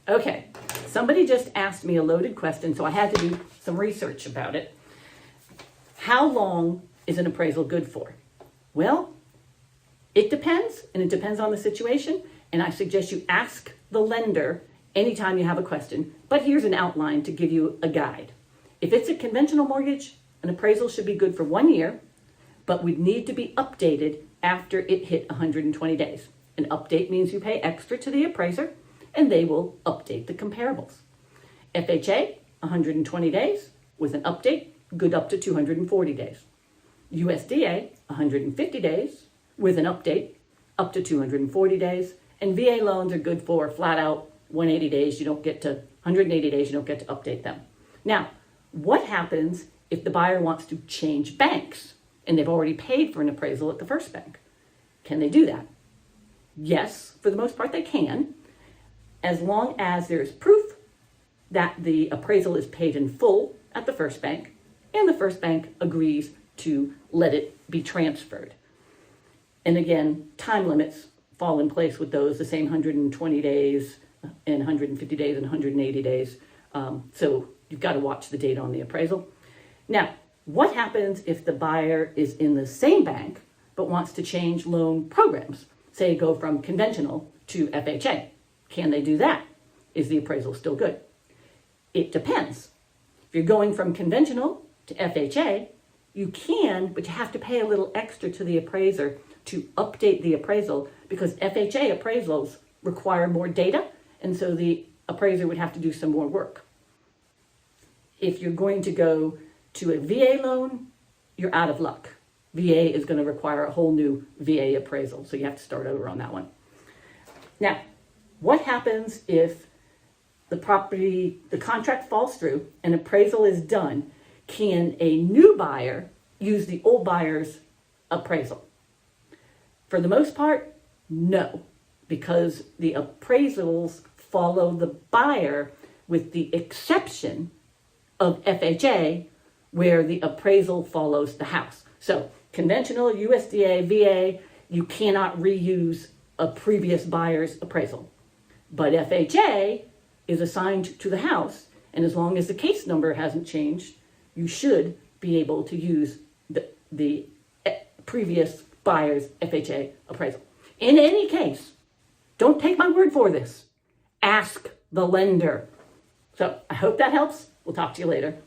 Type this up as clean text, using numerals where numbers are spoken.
Okay, somebody just asked me a loaded question, so I had to do some research about it. How long is an appraisal good for? Well, it depends, and it depends on the situation, and I suggest you ask the lender anytime you have a question, but here's an outline to give you a guide. If it's a conventional mortgage, an appraisal should be good for 1 year, but would need to be updated after it hit 120 days. An update means you pay extra to the appraiser, and they will update the comparables. FHA, 120 days with an update, good up to 240 days. USDA, 150 days with an update, up to 240 days. And VA loans are good for flat out 180 days. You don't get to 180 days, you don't get to update them. Now, what happens if the buyer wants to change banks and they've already paid for an appraisal at the first bank? Can they do that? Yes, for the most part they can, as long as there's proof that the appraisal is paid in full at the first bank and the first bank agrees to let it be transferred. And again, time limits fall in place with those, the same 120 days and 150 days and 180 days. So you've got to watch the date on the appraisal. Now, what happens if the buyer is in the same bank but wants to change loan programs? Say go from conventional to FHA. Can they do that? Is the appraisal still good? It depends. If you're going from conventional to FHA, you can, but you have to pay a little extra to the appraiser to update the appraisal because FHA appraisals require more data, and so the appraiser would have to do some more work. If you're going to go to a VA loan, you're out of luck. VA is going to require a whole new VA appraisal, so you have to start over on that one. Now, what happens if the contract falls through, an appraisal is done? Can a new buyer use the old buyer's appraisal? For the most part, no, because the appraisals follow the buyer with the exception of FHA, where the appraisal follows the house. So conventional, USDA, VA, you cannot reuse a previous buyer's appraisal. But FHA is assigned to the house, and as long as the case number hasn't changed, you should be able to use the previous buyer's FHA appraisal. In any case, don't take my word for this. Ask the lender. So I hope that helps. We'll talk to you later.